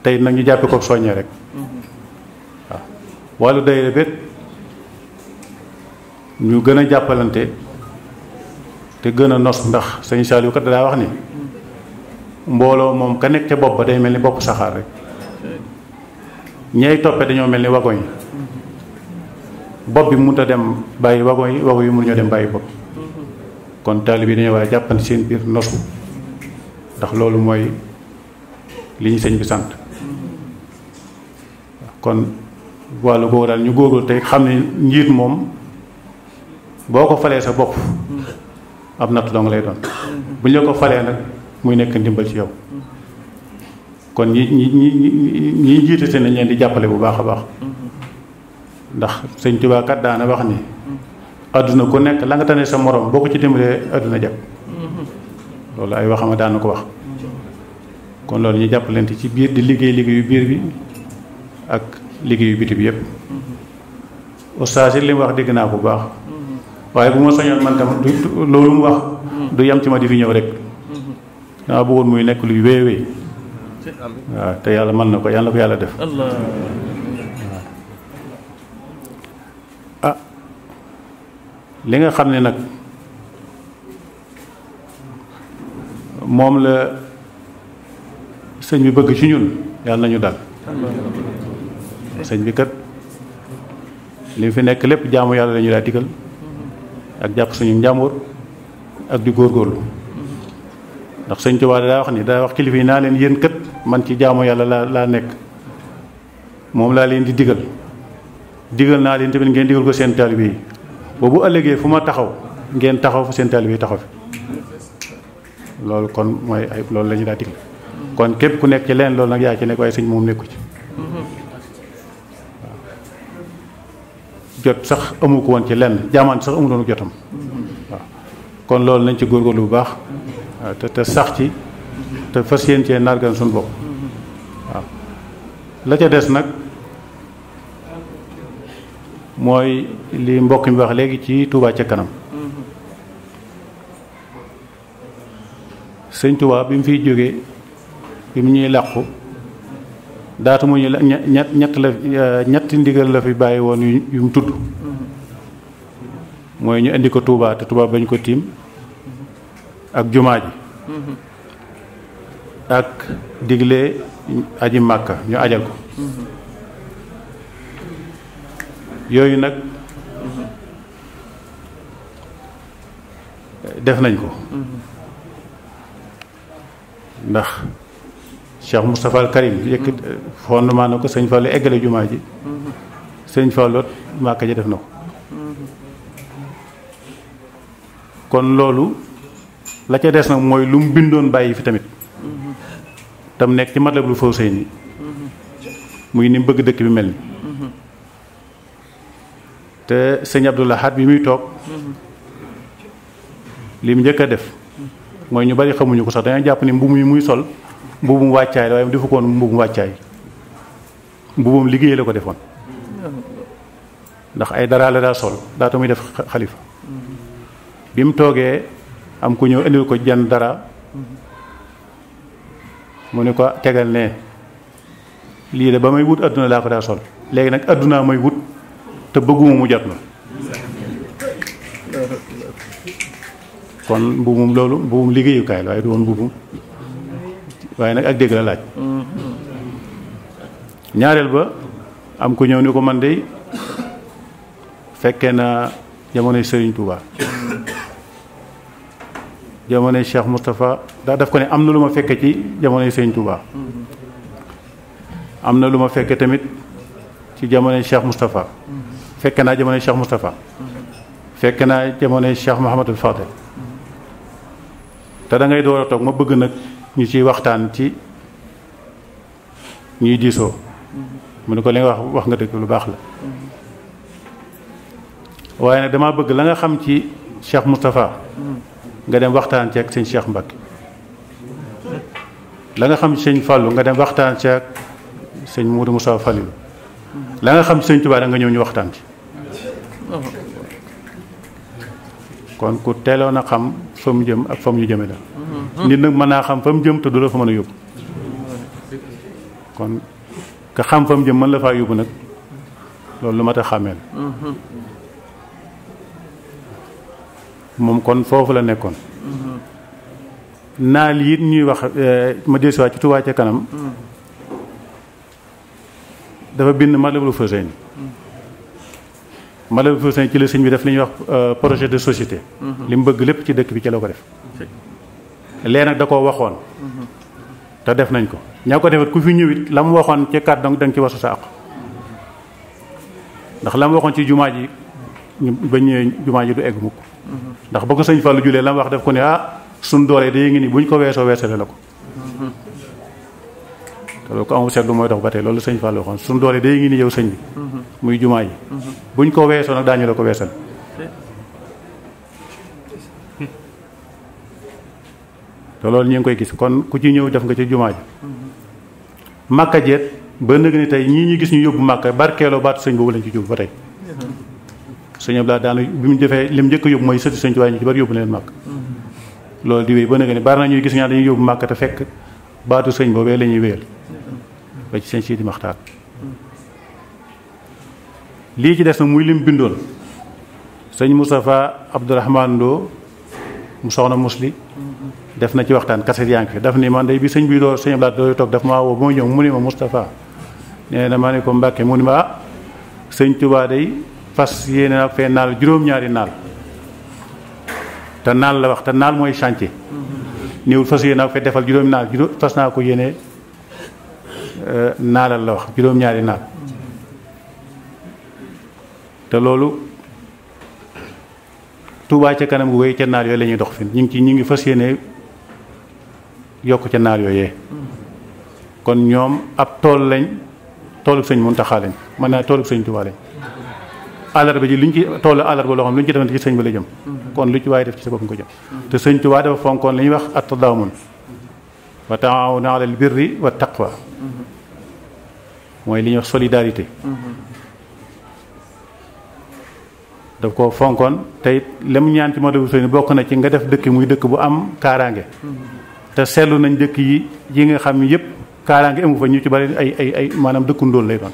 S5: tey nag ñu jàppe ko soññee rek wàllu dayre bet ñu gën a jàppalante te gën a nos, ndax sëñ Saliou kat daa wax ni mbooloo moom ka nekk ca bopp ba day mel ni bopp saxaar rek, ñay toppe dañoo mel ni wagon yi, bopp bi mënut a dem bàyyi wagon yi mënuñoo dem bàyyi bopp. kon taalibe yi dañoo war a jàppante seen biir nosu, ndax loolu mooy li ñu sëñ bi sant. kon wàllu googu daal ñu góorgóorlu tey xam ne njiit moom boo ko falee sa bopp ab natt dong lay doon, bu ñu la ko falee nag muy nekk ndimbal ci yow. kon ñi jiite seen nañ leen di jàppale bu baax a baax, ndax sëñ Tuubaa kat daana wax ni àdduna ku nekk la nga tane sa morom boo ko ci dimbalee àdduna jag. loolu ay waxama daan na ko wax. kon loolu ñu jàppalante ci biir di liggéeyu biir bi ak liggéeyu biti bi yépp. oustaz li mu wax dégg naa ko bu baax, waaye bu ma soñoon man tam loolu mu wax du yem ci ma di fi ñëw rek, dama bëggoon muy nekk luy wéy waaw te yàlla mën na ko, yàlla na ko yàlla def. li nga xam ne nag moom la sëñ bi bëgg ci ñun yàlla nañu dal. sëñ bi kat li fi nekk lépp jaamu yàlla lañu daa digal ak jàpp suñu njàmbur ak di góorgóorlu, ndax sëñ Tuubaa daa wax ni daa wax kilifa yi naa leen yéen kat man ci jaamu yàlla laa nekk, moom laa leen di digal naa leen tamit ngeen digal ko seen taalibe yi, boobu ëllëgee fu ma taxaw ngeen taxaw fa seen taalibe yi taxaw fi. loolu kon mooy ay loolu la ñu daa digal. kon képp ku nekk ci leen loolu nag yaa ci nekk, waaye sëñ moom nekku ci. jot sax amu ko woon ci lenn, jaamaan sax amu doon jotam. waaw kon loolu nañ ci góorgóorlu bu baax, waaw te sax ci te fas yéen cee nargan suñu bopp. waaw la ca des nag mooy li mbokk mi wax léegi ci Touba ca kanam. sëñ Touba bi mu fiy jógee bi mu ñuy làqu daata mu ñu ñetti ndigal la fi bàyyi woon yu mu tudd, mooy ñu indi ko Touba te Touba bañ ko tiim, ak jumaa ji, ak digle aji Màkka ñu ajal ko. yooyu nag def nañ ko, ndax Cheikh Moustapha al Karim yëkkat fondement na ko, sëñ Fallou eggale jumaa ji, sëñ Fallou Màkka ji def na ko. kon loolu la ca des nag mooy lu mu bindoon bàyyi fi tamit, tam nekk ci Matlabul Fawzayni muy ni mu bëgg dëkk bi mel ni. te sëñ Abdou Lahad bi muy toog li mu njëkk a def mooy ñu bari xamuñu ko sax dañoo jàpp ni mbubb mi muy sol mbubum wàccaay la, waaye defu ko woon mbubum wàccaay, mbubum liggéey la ko defoon, ndax ay dara la daa sol daata muy def xalifa. bi mu toogee am ku ñëw indil ko jenn dara, mu ne ko tegal ne lii de ba may wut adduna laa ko daa sol, léegi nag addunaa may wut te bëgguma mu jot na. kon mbubum loolu mbubum liggéeyukaay la waaye du woon mbubum, waaye nag ak dégg la laaj. ñaareel ba am ku ñëw ni ko man de fekkee na jamonoy Serigne Touba, jamonoy Cheikh Moustapha daa daf ko ne am na lu ma fekke ci jamonoy Serigne Touba, am na lu ma fekke tamit ci jamonoy Cheikh Moustapha, fekke naa jamonoy Cheikh Moustapha, fekke naa jamonoy Cheikh Mouhamadul Fadel, te da ngay door a toog ma bëgg nag ñu ciy waxtaan ci ñuy diisoo. mu ne ko li nga wax nga dëgg lu baax la, waaye nag damaa bëgg la nga xam ci Cheikh Moustapha nga dem waxtaan ci ak sëñ Cheikh Mbacke, la nga xam ci sëñ Fallou nga dem waxtaan ci ak sëñ Moudou Moussa Fallou, la nga xam ci sëñ Touba da nga ñëw ñu waxtaan ci. kon ku teeloon a xam fa mu jëm ak fa mu ñu jëme la. nit nag mën naa xam fa mu jëm te du la fa mën a yóbbu. kon ka xam fa mu jëm mën la faa yóbbu nag loolu lu mat a xàmmeel moom kon foofu la nekkoon naal yi ñuy wax ma dellusiwaat ci Touba ca kanam dafa bind Matlabul Fawzayni Matlabul Fawzayni ci la sëñ bi def li ñuy wax projet de société li mu bëgg lépp ci dëkk bi ci la ko def lee nag da koo waxoon te def nañ ko ñaa ko defet ku fi ñëwit la mu waxoon ci kàddu da nga ci wasu sa àq ndax la mu waxoon ci jumaa ji ba ñëwee jumaa ji du egg mukk ndax ba ko sëñ Fallou julee la mu wax def ko ne suñ doole day ngi ni buñ ko weesoo weesale la ko te loolu ko amul seetlu mooy dox ba tey loolu sëñ Fallou waxoon suñ doole day ngi ni yow sëñ bi muy jumaa yi buñ ko weesoo nag daañu la ko weesal te loolu ñu ngi koy gis kon ku ci ñëw def nga ci jumaa ji màkka jeet ba nëg ni tey ñii ñu gis ñu yóbbu màkka barkeeloo baatu sëñ boobu lañ ci jubbu ba tey sëñ Abdoulaye daana bi mu defee lim njëkk a yóbbu mooy sëti sëñ Tuubaa ñu ci bari yóbbu leen màkk loolu di wéy ba nëg ni bari na ñuy gis ñaa dañuy yóbbu màkka te fekk baatu sëñ boobee la ñuy wéyal ba ci sëñ Sidi Maxtaar lii ci des nag muy lim bindoon sëñ Moustapha Abdourahmane Lo mu soxna musli def na ci waxtaan kaset yaa ngi fi daf ni man day bi sëñ bi doo sëñ Abdoulaye dooy toog daf maa woo ba ma ñëw mu ni ma Moustapha nee na ma ne ko Mbàkke mu ni ma sëñ Tuubaa day fas yéene naa fee naal juróom-ñaari naal te naal la wax te naal mooy chantier néewul fas yéene naa fee defal juróomi naal fas naa ko yéene naalal la wax juróom-ñaari naal te loolu Touba ca kanam gu wéy ca naal yooyu la ñuy dox fi ñu ngi fas yéene yokk ca naal yooyee kon ñoom ab tool lañ toolu sëñ Muntaxa lañ mën naa toolu sëñ Touba lañ àllarba ji luñ ci toolu àllarba loo xam lu ñu ci defante ci sëñ ba la jëm kon lu ci waaye def ci sa bopp nga ko jëm te sëñ Touba dafa fonkoon li ñuy wax at-tadaamun wa taawunu alal birri wa taqwa mooy li ñuy wax solidarité daf ko fonkoon te it lem ñaan ci Matlabul Fawzayni bokk na ci nga def dëkk muy dëkk bu am kaaraange te seetlu nañ dëkk yi nga xam ne yëpp kaaraange amu fa ñu ci bari ay maanaam dëkku ndóol lay doon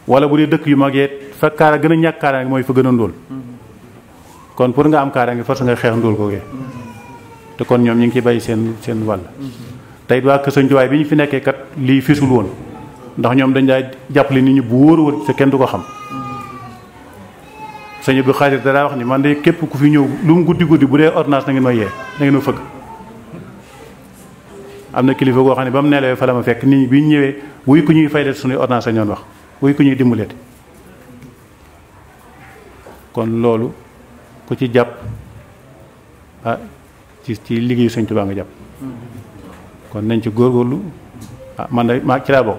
S5: wala bu dee dëkk yu mag yee fa gën a ñàkk kaaraange mooy fa gën a ndóol kon pour nga am kaaraange force nga xeex ndóol googee te kon ñoom ñu ngi ciy bàyyi seen wàll te it waa Kër Sëñ Tuubaa bi ñu fi nekkee kat lii fisul woon ndax ñoom dañ daa jàppale nit ñi bu wóor te kenn du ko xam sëñ Abdou Khadir daa wax ni man de képp ku fi ñëw lu mu guddi guddi bu dee ordonnance na ngeen may yee na ngeen ma fëgg am na kilifa goo xam ne ba mu nelawee fa la ma fekk nit ñi bi ñu ñëwee wuy ku ñuy fayleet suñuy ordonnance la ñoon wax wuy ku ñuy dimbaleeti kon loolu ku ci jàpp ci liggéeyu sëñ Tuubaa nga jàpp kon nañ ci góorgóorlu man de maa ci laa bokk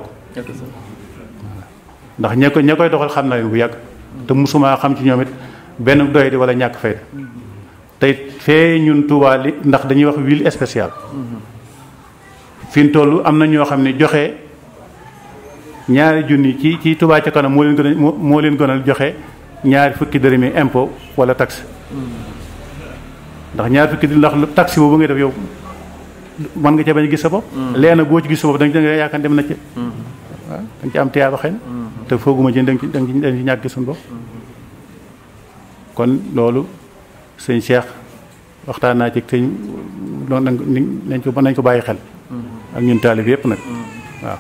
S5: ndax ña koy doxal xam na leen bu yàgg te musuma xam ci ñoom it benn doy di wala ñàkk fayda tey fee ñun Touba li ndax dañuy wax ville spéciale fi mu toll am na ñoo xam ne joxe ñaari junni ci Touba ca kanam moo leen gënal joxe ñaari fukki dërëmi impôt wala taxe ndax ñaari fukki ndax taxe boobu ngay def yow mën nga ca bañ a gis sa bopp leena boo ci gis sa bopp da nga yaakaar dem na ci waaw da nga ci am tiyaaba xëy na te fooguma ci da nga ci ñàkk suñu bopp kon loolu sëñ Cheikh waxtaan naa ci sëñ nañ ko bàyyi xel ak ñun taalib yépp nag waaw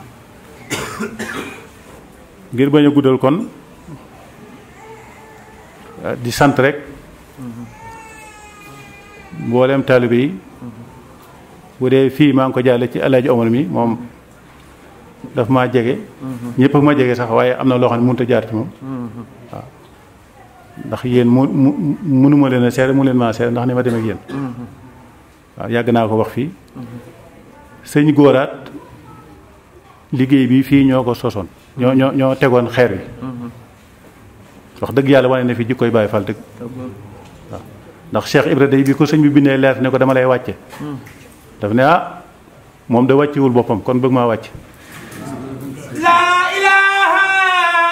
S5: ngir bañ a guddal kon di sant rek mboolem taalibe yi bu dee fii maa ngi ko jàlle ci Alaaji Omar mi moom daf maa jege ñëpp ma jege sax waaye am na loo xam ne mënut a jaar ci moom waaw ndax yéen mënuma leen a seere mu leen maa seere ndax ni ma dem ak yéen waaw yàgg naa ko wax fii sëñ góoraat liggéey bi fii ñoo ko sosoon ñoo tegoon xeer wi wax dëgg yàlla wane ne fi jikkoy Baay Faal dëgg waaw ndax Cheikh Ibra day bi ko sëñ bi bindee leer ne ko dama lay wàcce daf ne moom da wàccewul boppam kon bëgg maa wàcc
S6: laa ilaaha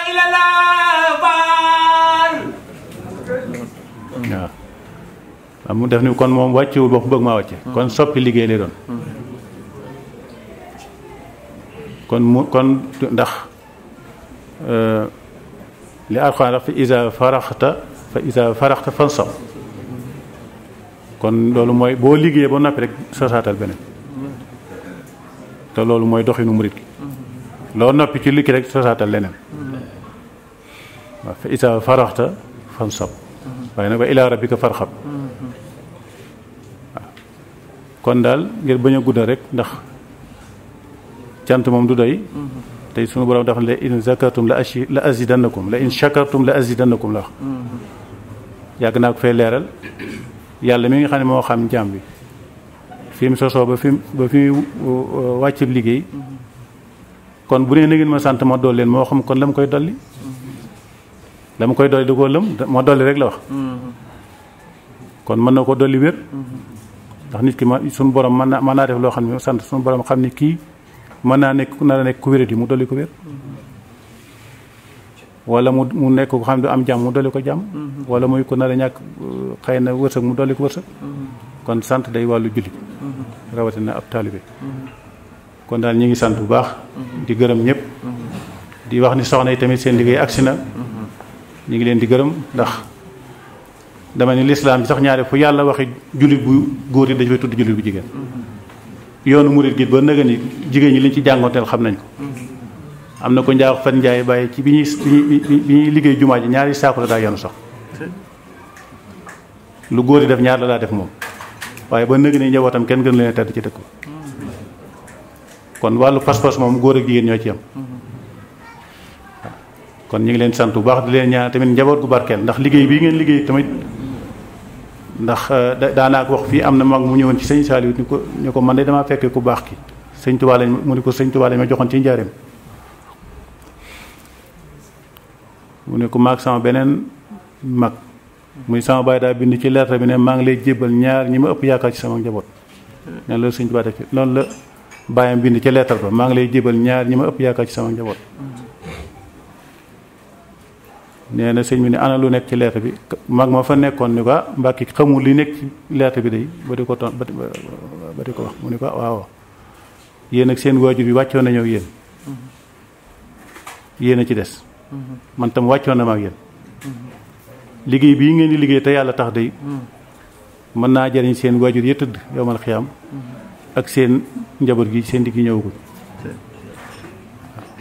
S6: illallaah
S5: waaw mu def ni kon moom wàccewul boppam bëgg maa wàcce kon soppi liggéey lay doon kon ndax li alxuraan wax fa isa faraxta fansab kon loolu mooy boo liggéeyee ba noppi rek sosaatal beneen te loolu mooy doxinu murit gi loo noppi ci likki rek sosaatal leneen waaw fa isa faraxta fansab waaye nag wa ilaa rabbika farxab waaw kon daal ngir bañ a guddal rek ndax cant moom du doy tey sunu borom dafa la in zakartum la azidannakum la in shakartum la azidannakum la wax yàgg naa ko fay leeral yàlla mi nga xam ne moo xam jaam bi fi mu sosoo ba fi wàcc liggéey kon bu nee na ngeen ma sant ma dolli leen moo xam kon la mu koy dolli da koo lëm moo dolli rek la wax kon mën na ko dolli wér ndax nit ki suñu borom mën naa def loo xam ne sant suñu borom xam ne kii mën naa nekk ku wérati mu dolli ko wér wala mu nekk ko xam ne du am jàmm mu dolli ko jàmm wala muy ko nar a ñàkk xëy na wërsëg mu dolli ko wërsëg kon sant day wàllu jullit rawatina ab taalibe kon daal ñi ngi sant bu baax di gërëm ñëpp di wax ni soxna yi tamit seen liggéey agsi na ñu ngi leen di gërëm ndax dama ni lislaam bi sax ñaare fu yàlla waxi jullit bu góor yi dañu fay tudd jullit bu jigéen yoonu murit gi ba nëga ni jigéen ñi liñ ci jàngoonteel xam nañ ko am na ko njaax fan njaay bàyyi ci bi ñuy liggéey jumaa ji ñaari saako la daa yanu sax lu góor yi def ñaar la daa def moom waaye ba nëga ni njabootam kenn gën leen tedd ci dëkk kon wàllu pas-pas moom góor ak jigéen ñoo ci am kon ñu ngi leen sant bu baax di leen ñaan tamit njaboot gu barkeel ndax liggéey bii ngeen liggéey tamit ndax daanaa ko wax fii am na mag mu ñëwoon ci sëñ Saliou ni ko man de damaa fekkee ku baax ki sëñ Tuubaa lañ mu ni ko sëñ Tuubaa lañ ma joxoon ci njaareem mu ne ko maag sama beneen mag muy sama baay daa bind ci lettre bi ne maa ngi lay jébbal ñaar ñi ma ëpp yaakaar ci sama njaboot ne loolu sëñ Tuubaa def ci loolu la baayam bind ci lettre ba maa ngi lay jébbal ñaar ñi ma ëpp yaakaar ci sama njaboot nee na sëñ bi ne ana lu nekk ci lettre bi mag ma fa nekkoon ni ko Mbàkke xamul li nekk ci lettre bi day ba di ko wax mu ne ko waaw yéen ak seen waajur yi wàccoon nañoo ak yéen a ci des man tam wàccoon na ma ak yéen liggéey bii ngeen di liggéey te yàlla tax day mën naa jariñ seen waajur yi tëdd yowmal xiyaam ak seen njaboot gi seen digg ñëwagul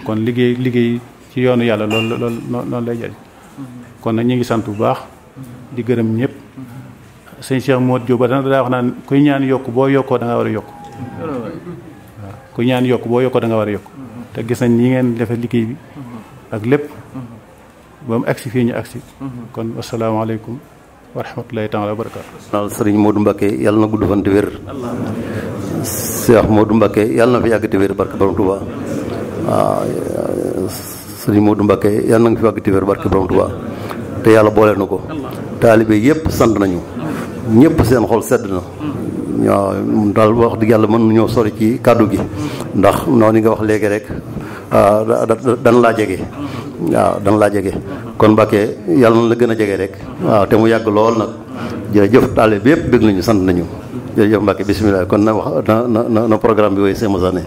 S5: kon liggéey ci yoonu yàlla loolu noonu lay jariñ kon nag ñu ngi sant bu baax di gërëm ñëpp sëñ Cheikh Modou Diop ba dana daa wax naan kuy ñaan yokk boo yokkoo da nga war a yokk waaw kuy ñaan yokk boo yokkoo da nga war a yokk te gis nañ ñi ngeen defe liggéey bi ak lépp ba mu agsi fii ñu agsi kon asalaamaaleykum wa rahmatulahi taala wa barakaatu.
S7: naal sëriñ Modou Mbacké yàlla na gudd fan te wér Cheikh Modou Mbacké yàlla na fi yàgg te wér barke borom Touba waaw sëriñ Modou Mbacké yàlla na nga fi yàgg te wér barke borom Touba te yàlla boole na ko taalibe yëpp sant nañu ñëpp seen xol sedd na waaw daal wax dëgg yàlla mën nañoo sori ci kàddu gi ndax noonu nga wax léegi rek dan laa jege waaw dan laa jege kon Mbacké yàlla na la gën a jege rek waaw te mu yàgg lool nag jërëjëf taalibe yëpp bëgg nañu sant nañu jërëjëf Mbacké bisimilah kon na wax na programme bi wooyu Sëñ Moussa ne